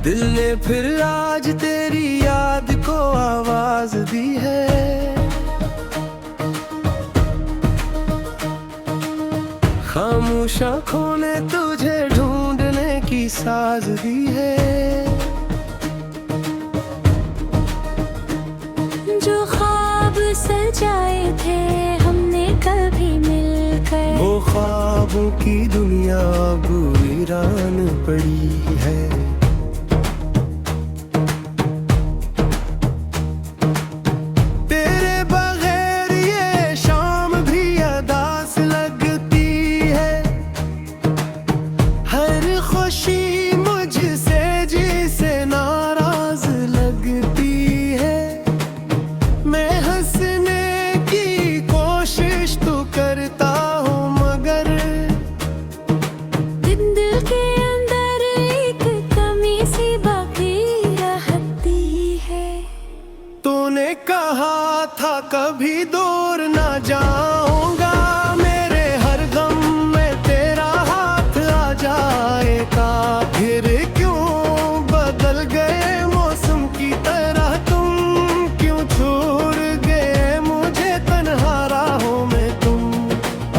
दिल ने फिर आज तेरी याद को आवाज दी है। खामोश आँखों ने तुझे ढूंढने की साज दी है। जो ख्वाब सजाए थे हमने कभी मिलकर, वो ख्वाबों की दुनिया अब वीरान पड़ी है। तेरे बगैर ये शाम भी अदास लगती है। हर खुशी मुझसे जिसे नाराज लगती है। मैं हंसने की कोशिश तो करता हूँ मगर दिल के अंदर एक कमी सी बाकी रहती है। तूने कहा था कभी दूर ना जाऊंगा, मेरे हर गम में तेरा हाथ आ जाएगा। फिर क्यों बदल गए मौसम की तरह तुम, क्यों छोड़ गए मुझे तन्हा राहों में तुम।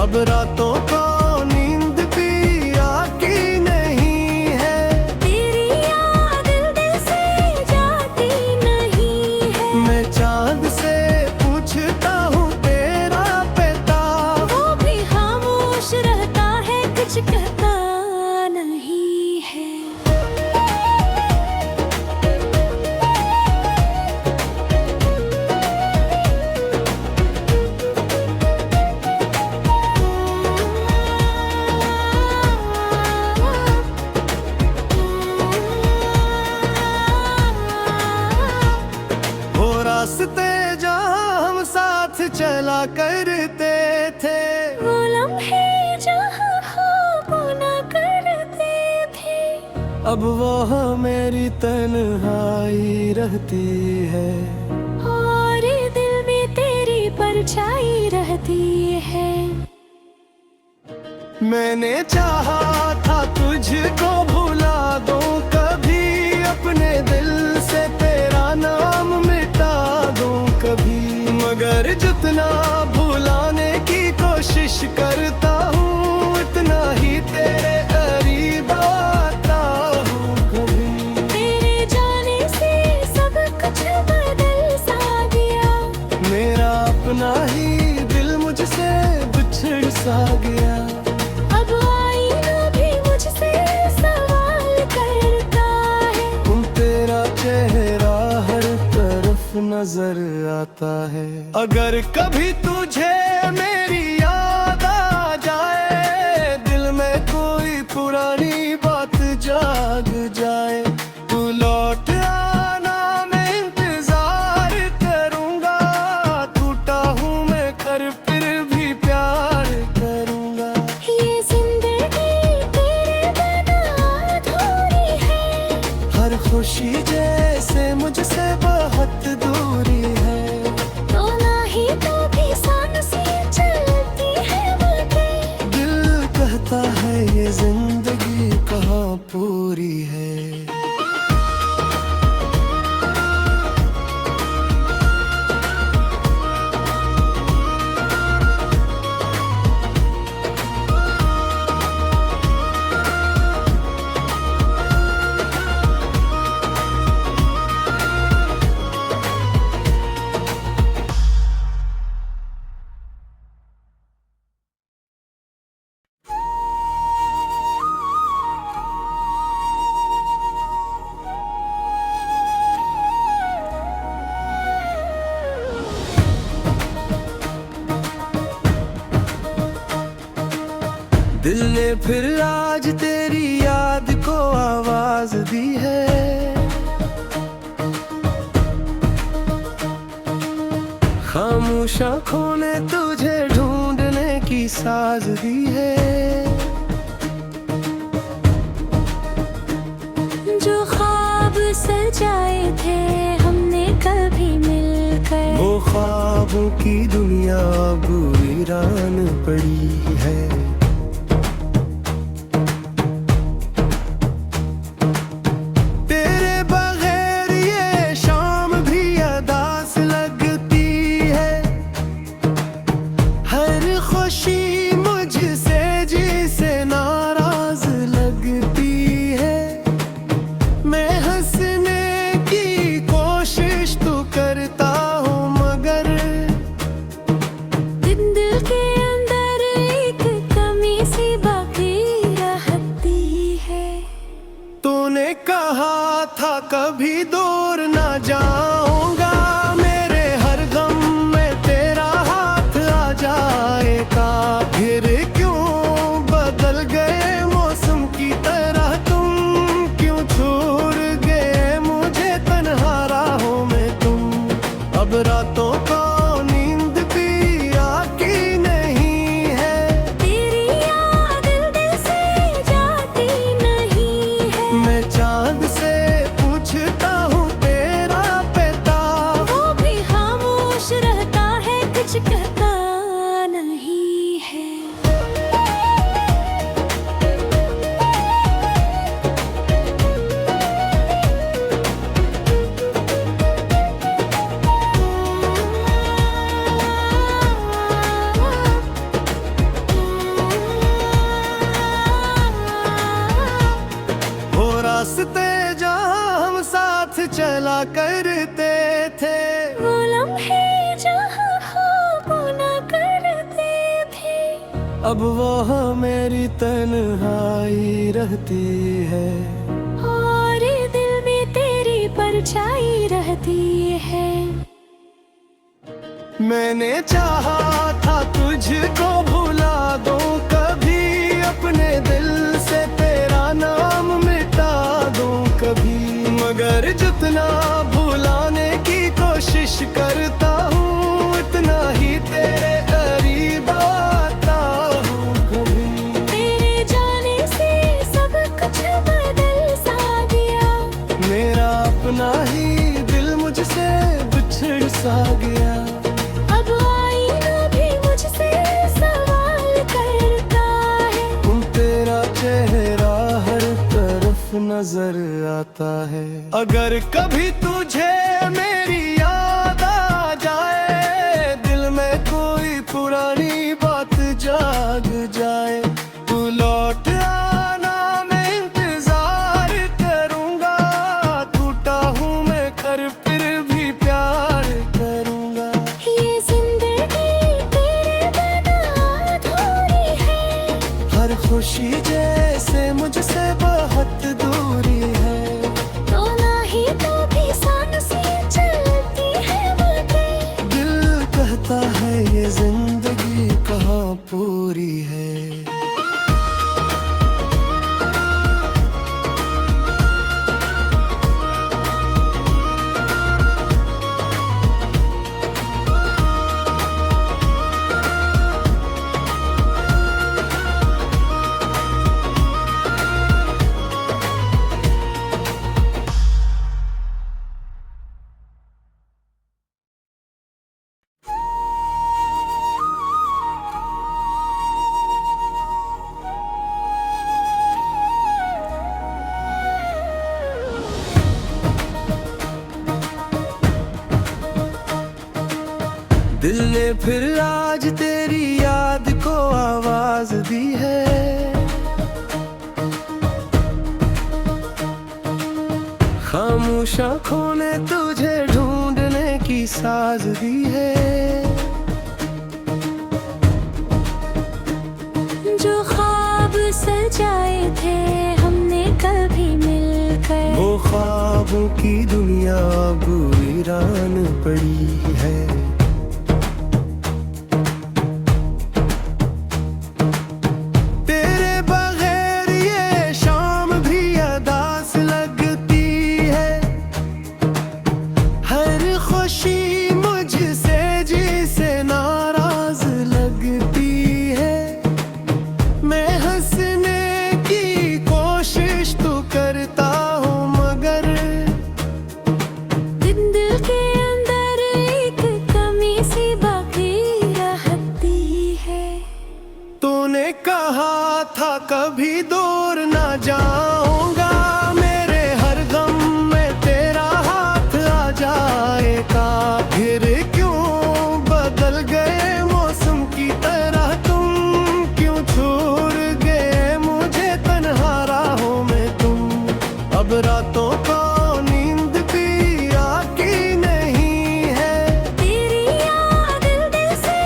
अब रातों को नींद भी आती नहीं है। तेरी याद दिल से जाती नहीं है। मैं चांद से पूछता हूँ तेरा पता, वो भी खामोश रहता है, कुछ कहता नहीं है। वो रास्ते जहाँ हम साथ चला करते थे, वो लम्हे जहाँ ख्वाब ना करते थे, अब वहाँ मेरी तन्हाई रहती है। और दिल में तेरी परछाई रहती है। मैंने चाहा था तुझको भुला दूं कभी, अपने दिल से तेरा नाम मिटा दूं कभी। मगर जितना भुलाने की कोशिश करता हूँ, इतना ही तेरे करीब आता हूँ कभी। तेरे जाने से सब कुछ बदल सा गया। मेरा अपना ही दिल मुझसे बिछड़ सा गया। अब आईना भी मुझसे सवाल करता है। तेरा चेहरा हर तरफ नजर आता है। अगर कभी तुझे मेरी याद आ जाए, दिल में कोई पुरानी बात जाग जाए, तू लौट आना मैं इंतजार करूंगा। टूटा हूँ मैं कर फिर भी प्यार करूंगा। ये जिंदगी तेरे बिना अधूरी है। हर खुशी जैसे मुझसे बहुत दूरी है। तो ना ही तो भी सान सी चलती है बातें। दिल कहता है ये जिंदगी कहाँ पूरी है। दिल ने फिर आज तेरी याद को आवाज दी है। खामोश आँखों ने तुझे ढूंढने की साज दी है। जो ख्वाब सजाए थे हमने कभी मिलकर, वो ख्वाबों की दुनिया अब वीरान पड़ी है। तेरे था कभी दूर ना जाऊंगा, मेरे हर गम में तेरा हाथ आ जाएगा। फिर क्यों बदल गए मौसम की तरह तुम, क्यों छोड़ गए मुझे तन्हा राहों में तुम। अब रातों को नींद भी आती नहीं है, तेरी याद दिल से जाती नहीं है। मैं चांद से पूछता हूँ तेरा पता, वो भी खामोश रहता है, कुछ कहता नहीं है। वो रास्ते जहाँ हम साथ चला करते थे, वो लम्हे जहाँ ख्वाब ना करते थे। अब वहाँ मेरी तन्हाई रहती है। और दिल में तेरी परछाई रहती है। मैंने चाहा था तुझको भुला दूं कभी, अपने दिल से तेरा नाम मिटा दूं कभी। मगर जितना भुलाने की कोशिश करता हूँ, इतना ही तेरे करीब आता हूँ कभी। तेरे जाने से सब कुछ बदल सा गया, मेरा अपना ही दिल मुझसे बिछड़ सा गया। अब आईना भी मुझसे सवाल करता है। तेरा चेहरा हर तरफ नजर आता है। अगर कभी तुझे मेरी याद आ जाए, दिल में कोई पुरानी बात जाग जाए, तू लौट आना मैं इंतजार करूंगा। टूटा हूँ मैं कर फिर भी प्यार करूंगा। ये जिंदगी तेरे बिना अधूरी है, हर खुशी जैसे मुझसे बहुत दूरी है। तो ना ही तो भी सांसें चलती है मुझे। दिल कहता है ये जिंदगी कहाँ पूरी है। दिल ने फिर आज तेरी याद को आवाज दी है। खामोश आँखों ने तुझे ढूंढने की साज दी है। जो ख्वाब सजाए थे हमने कभी मिलकर, वो ख्वाबों की दुनिया अब वीरान पड़ी है। तेरे बगैर ये शाम भी अदास लगती है। हर खुशी मुझसे जिसे नाराज लगती है। मैं हंसने की कोशिश तो करता हूँ, मगर दिल के अंदर एक कमी सी बाकी रहती है। तूने कहा था कभी दूर ना जाऊंगा, मेरे हर गम में तेरा हाथ आ जाएगा। फिर क्यों बदल गए मौसम की तरह तुम, क्यों छोड़ गए मुझे तन्हा राहों में तुम। अब रातों को नींद भी आती नहीं है, तेरी याद दिल से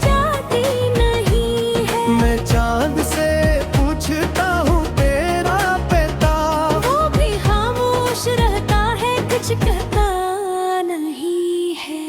जाती नहीं है। मैं चांद से पूछता हूँ तेरा पता, वो भी खामोश रहता कहता नहीं है।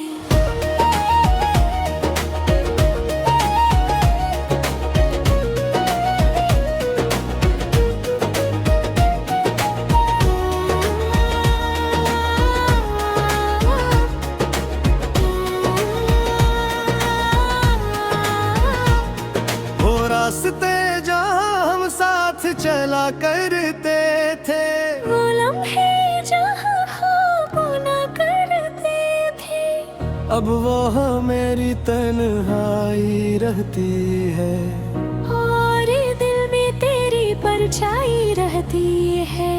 वो रास्ते जहाँ हम साथ चला करते थे, वो लम्हे जहाँ ख्वाबों न करते थे, अब वो मेरी तन्हाई रहती है। और दिल में तेरी परछाई रहती है।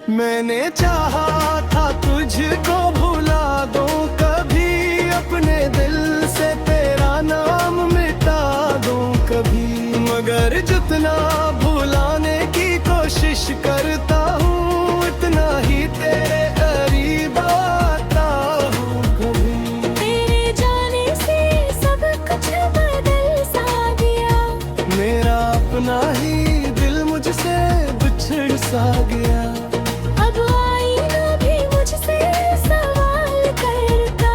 मैंने चाहा था तुझको भुला दूं, कभी अपने दिल से तेरा नाम मिटा दूं कभी, मगर जितना भुलाने की कोशिश करता हूँ उतना ही तेरे करीब आता हूँ कभी। तेरे जाने से सब कुछ बदल सा गया, मेरा अपना ही दिल मुझसे बिछड़ सा गया। अब आईना भी मुझसे सवाल करता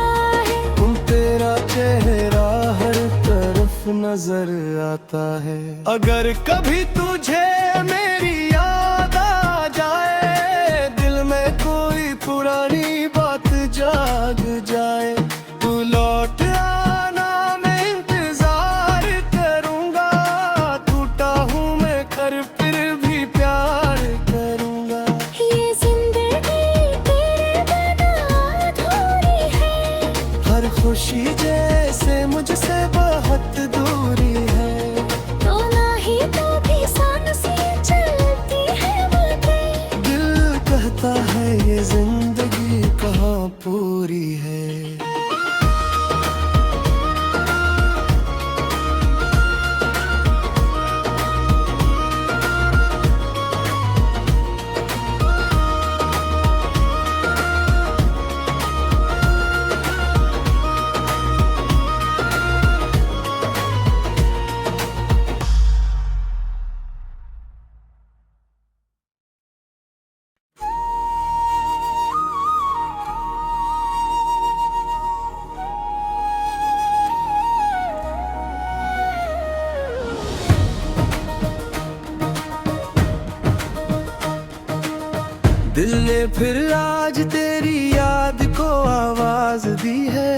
है, तेरा चेहरा हर तरफ नजर आता है। अगर कभी तुझे मेरी याद आ जाए, दिल में कोई पुरानी बात जाग जाए, तू लौट आना मैं इंतजार करूंगा। टूटा हूँ मैं कर फिर भी प्यार करूंगा। ये जिंदगी तेरे बिना अधूरी है, हर खुशी जैसे मुझसे बहुत दूरी है। तो ना ही तो भी सांसें चलती है मुझे। दिल कहता है ये जिंदगी कहाँ पूरी है। दिल ने फिर आज तेरी याद को आवाज दी है।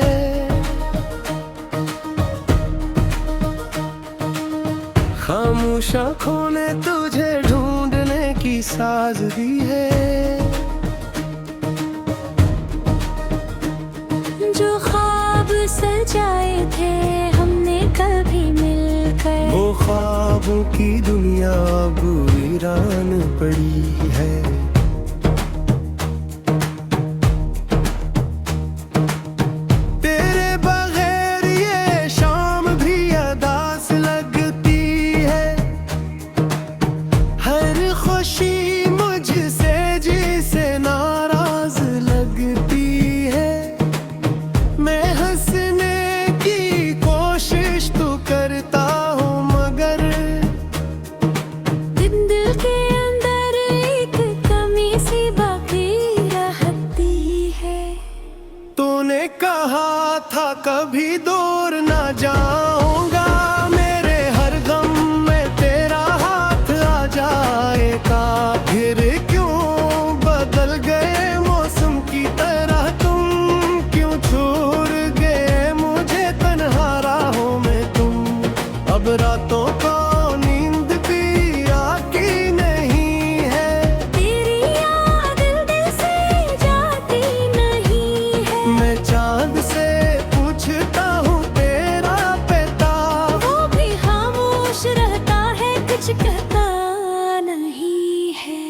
खामोश आँखों ने तुझे ढूंढने की साज दी है। जो ख्वाब सजाए थे हमने कभी मिलकर, वो ख्वाबों की दुनिया अब वीरान पड़ी है। कहा था कभी दूर ना जाऊंगा, मेरे हर गम में तेरा हाथ आ जाएगा। फिर क्यों बदल गए मौसम की तरह तुम, क्यों छोड़ गए मुझे तन्हा राहों में तुम। अब रातों को नींद भी आती नहीं है, तेरी याद दिल से जाती नहीं है। मैं चांद से पूछता हूँ तेरा पता, वो भी खामोश रहता है, कुछ कहता नहीं है।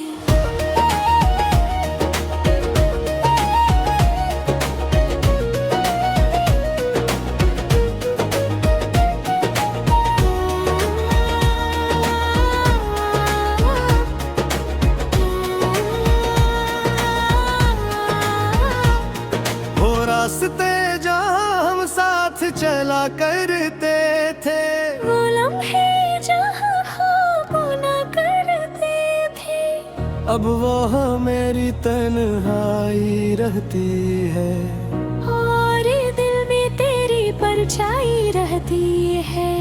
वो रास्ते जहाँ हम साथ चला करते थे, वो लम्हे जहाँ ख्वाब न करते थे, अब वहाँ मेरी तन्हाई रहती है और दिल में तेरी परछाई रहती है।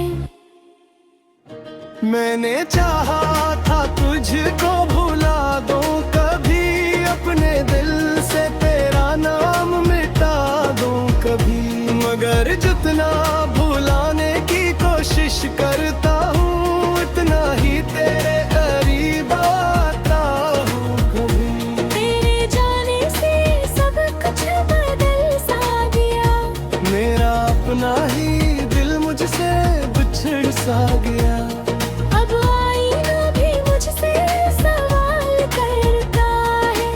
मैंने चाहा था तुझको भुला दूं, कभी अपने दिल से तेरा नाम मिटा दूं कभी, मगर जितना भुलाने की कोशिश करता हूँ उतना ही तेरे करीब आता हूँ कभी। तेरे जाने से सब कुछ बदल सा गया, मेरा अपना ही दिल मुझसे बिछड़ सा गया। अब आईना भी मुझसे सवाल करता है,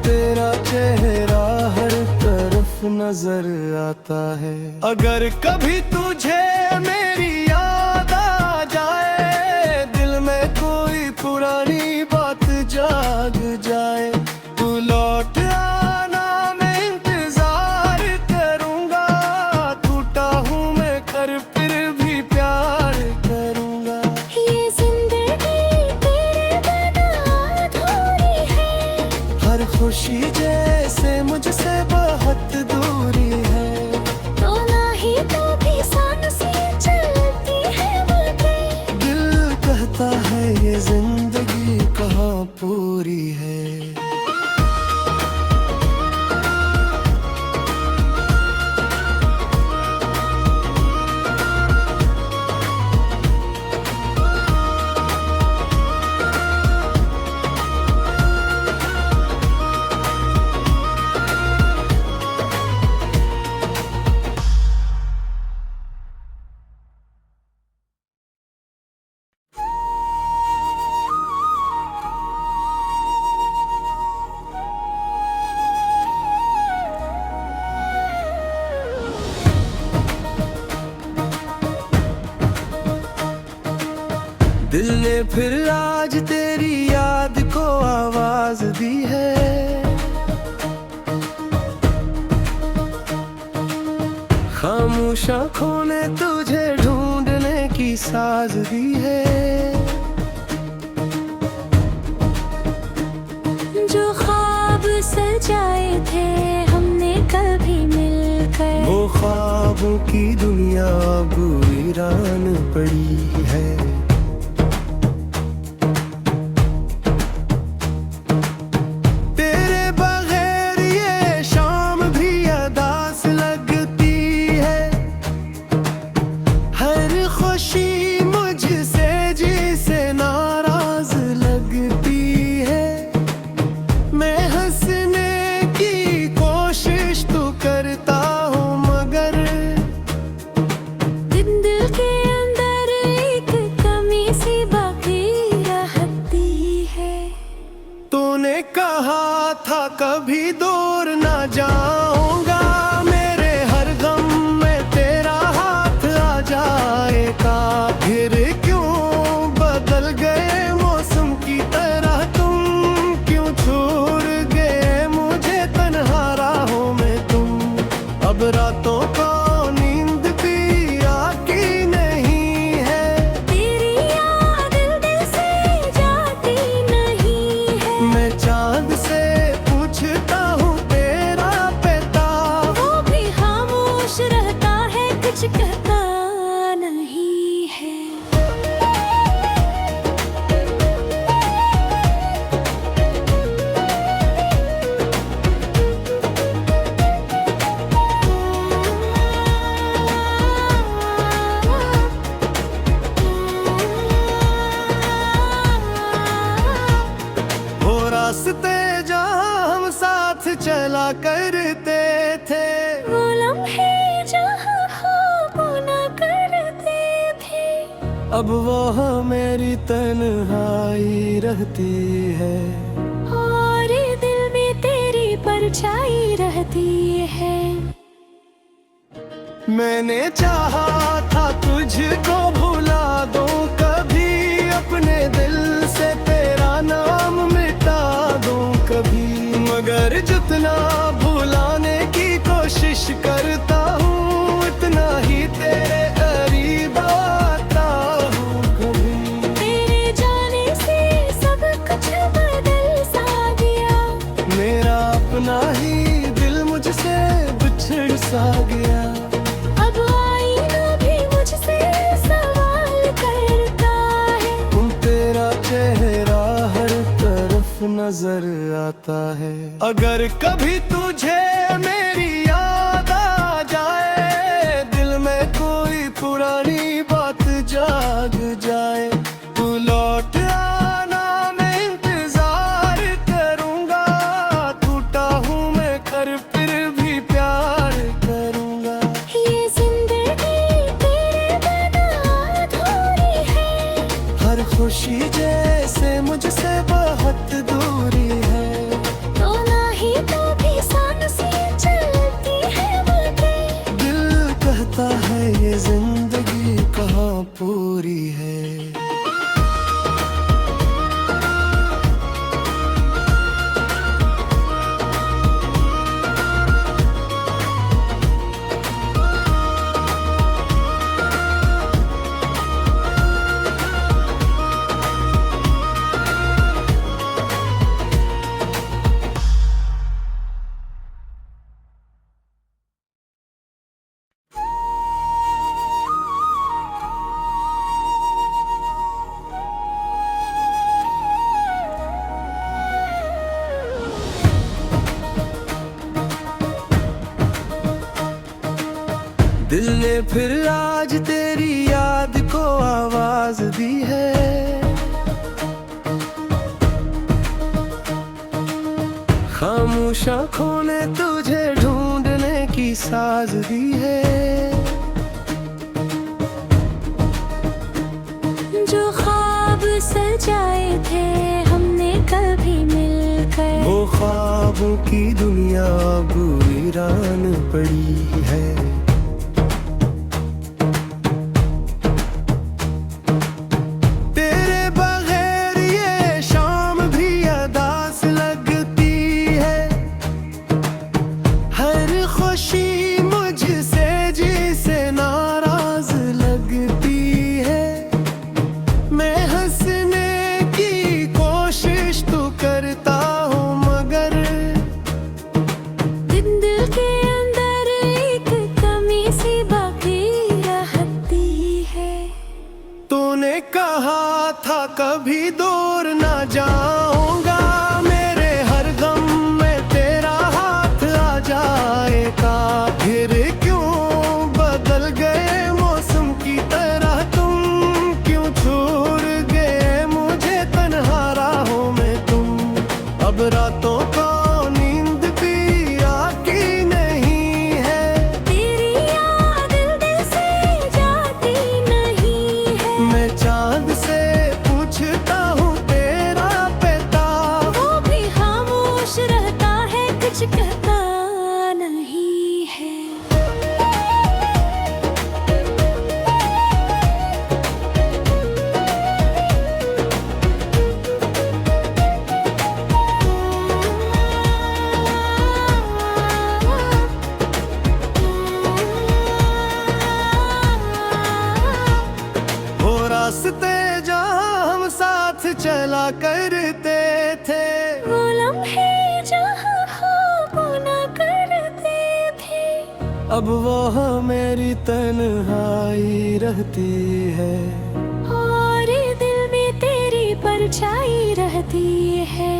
तेरा चेहरा हर तरफ नजर आता है। अगर कभी तुझे मेरी याद आ जाए, दिल में कोई पुरानी बात जाग जाए, तू लौट आना मैं इंतजार करूंगा। टूटा हूँ मैं कर फिर भी प्यार करूंगा। ये जिंदगी तेरे बिना अधूरी है, हर खुशी जैसे मुझसे बहुत दूरी है। तो ना ही तो भी सांसें चलती है मुझे, दिल कहता है ये जिंदगी कहाँ पूरी है। दिल ने फिर आज तेरी याद को आवाज दी है, खामोश आँखों ने तुझे ढूंढने की साज दी है। जो ख्वाब सजाए थे हमने कभी मिलकर, वो ख्वाबों की दुनिया अब वीरान पड़ी है। तेरे बगैर ये शाम भी अदास लगती है, हर खुशी मुझसे जिसे नाराज लगती है। मैं हंसने की कोशिश तो करता हूँ मगर दिल के अंदर एक कमी सी बाकी रहती है। तूने कहा था कभी दूर ना जाऊंगा, मेरे हर गम में तेरा हाथ आ जाएगा। फिर क्यों बदल गए मौसम की तरह तुम, क्यों छोड़ गए मुझे तन्हा राहों में तुम। अब रातों को नींद भी आती नहीं है, तेरी याद दिल से जाती नहीं है। मैं चांद से पूछता हूँ तेरा पता, वो भी खामोश रहता है, कुछ कहता नहीं है। वो रास्ते जहाँ हम साथ चला करते थे, वो लम्हे जहाँ ख्वाब न करते थे, अब वहाँ मेरी तन्हाई रहती है। और दिल में तेरी परछाई रहती है। मैंने चाहा था तुझको भुला दूं, कभी अपने दिल से तेरा नाम मिटा दूं कभी, मगर जितना भुलाने की कोशिश करता हूँ उतना ही तेरे करीब आता हूँ कभी। तेरे जाने से सब कुछ बदल सा अपना ही दिल मुझसे बिछड़ सा गया। अब आईना भी मुझसे सवाल करता है। तेरा चेहरा हर तरफ नजर आता है। अगर कभी तुझे मेरी याद आ जाए, दिल में कोई पुरानी बात जाग जाए, तू लौट आना, मैं इंतजार करूंगा। टूटा हूँ मैं कर फिर भी प्यार करूंगा। ये जिंदगी तेरे बिना अधूरी है। हर खुशी जैसे मुझसे बहुत दूरी है। तो ना ही तो भी सांसें चलती है मुझे। दिल कहता है ये जिंदगी कहाँ पूरी है। दिल ने फिर आज तेरी याद को आवाज दी है। खामोश आँखों ने तुझे ढूंढने की साज दी है। जो ख्वाब सजाए थे हमने कभी मिलकर, वो ख्वाबों की दुनिया अब वीरान पड़ी है। कहा था कभी दूर ना जाऊंगा, मेरे हर गम में तेरा हाथ आ जाएगा। फिर क्यों बदल गए मौसम की तरह तुम, क्यों छोड़ गए मुझे तन्हा राहों में तुम। अब रातों को नींद भी आती नहीं है, तेरी याद दिल से जाती नहीं है। मैं चांद से पूछता हूँ तेरा पता, वो भी खामोश रहता है, कुछ कहता नहीं है। वो रास्ते जहाँ हम साथ चला करते थे, वो लम्हे जहाँ ख्वाब ना करते थे, अब वहाँ मेरी तन्हाई रहती है। और दिल में तेरी परछाई रहती है।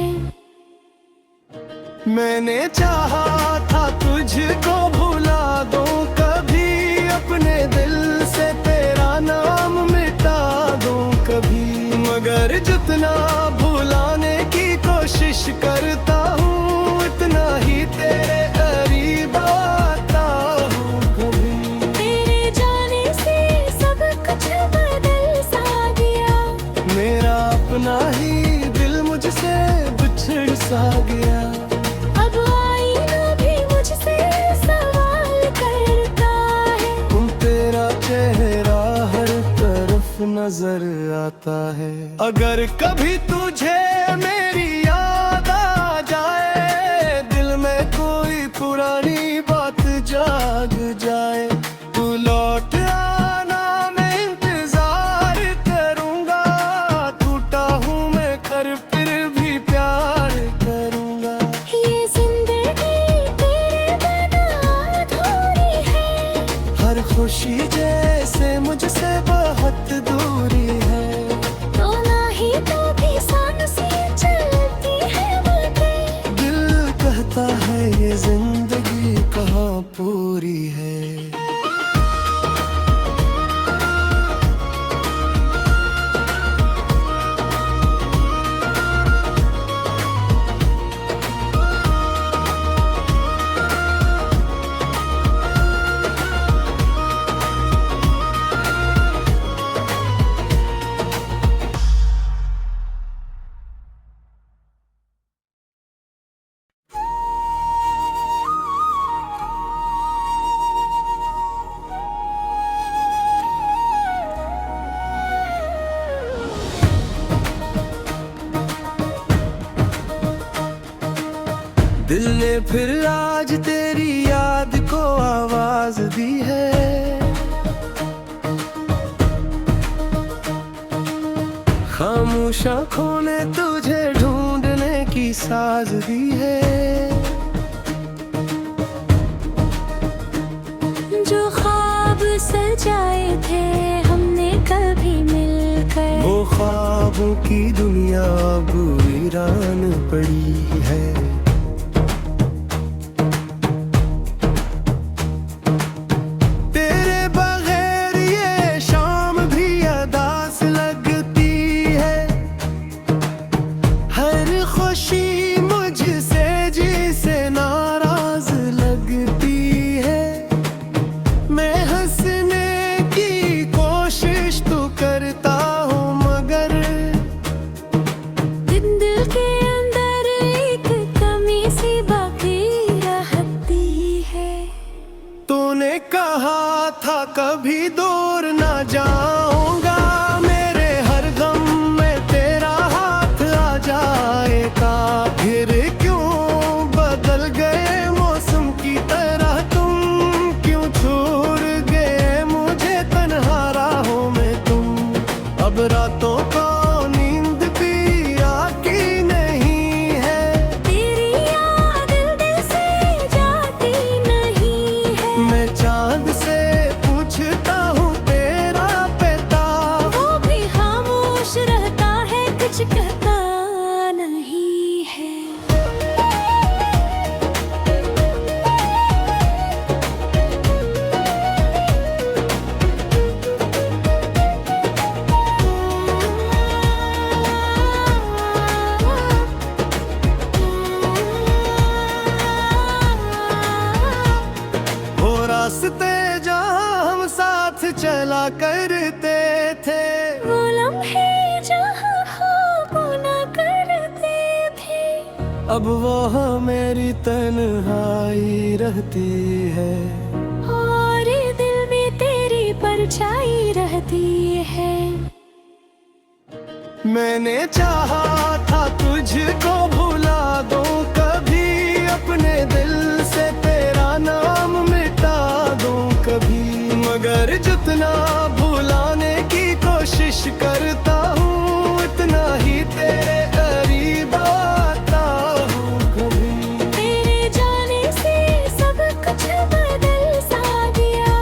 मैंने चाहा था तुझको भुला दूं कभी, अपने दिल से तेरा नाम मिटा दूं कभी, मगर जितना भुलाने की कोशिश करता हूँ, इतना ही तेरे करीब आता हूँ कभी। तेरे जाने से सब कुछ बदल सा गया, मेरा अपना ही दिल मुझसे बिछड़ सा गया। अब आईना भी मुझसे सवाल करता है, तेरा चेहरा हर तरफ नजर आता है। अगर कभी तुझे मेरी याद आ जाए, दिल में कोई पुरानी बात जाग जाए, तू लौट आना, मैं इंतजार करूंगा। टूटा हूँ मैं कर फिर भी प्यार करूंगा। ये जिंदगी खुशी जैसे मुझसे बहुत दूरी है। तो ना ही तो भी सांसें चलती है मुझे। दिल कहता है ये जिंदगी कहाँ पूरी है। दिल ने फिर आज तेरी याद को आवाज दी है। खामोश आँखों ने तुझे ढूंढने की साज दी है। जो ख्वाब सजाए थे हमने कभी मिलकर, वो ख्वाबों की दुनिया अब वीरान पड़ी है। कहा था कभी दूर ना जाऊंगा, मेरे हर गम में तेरा हाथ आ जाएगा। फिर क्यों बदल गए मौसम की तरह तुम, क्यों छोड़ गए मुझे तन्हा राहों में तुम। अब रातों को नींद भी आती नहीं है, तेरी याद दिल से जाती नहीं है। मैं चांद से पूछता हूँ तेरा पता, वो भी खामोश रहता है, कुछ कहता नहीं है। वो रास्ते जहाँ हम साथ चला करते थे, वो लम्हे जहाँ ख्वाब ना करते थे, अब वहाँ मेरी तन्हाई रहती है। और दिल में तेरी परछाई रहती है। मैंने चाहा था तुझको भुला दूं कभी, अपने दिल से तेरा नाम मिटा दूं कभी। मगर जितना भुलाने की कोशिश करता हूँ, इतना ही तेरे करीब आता हूँ कभी। तेरे जाने से सब कुछ बदल सा गया,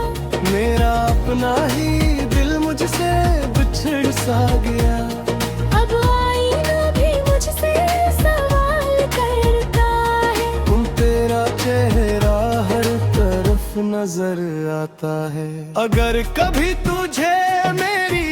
मेरा अपना ही दिल मुझसे बिछड़ सा गया। अब आईना भी मुझसे सवाल करता है, तेरा चेहरा हर तरफ नजर आता है। अगर कभी तुझे मेरी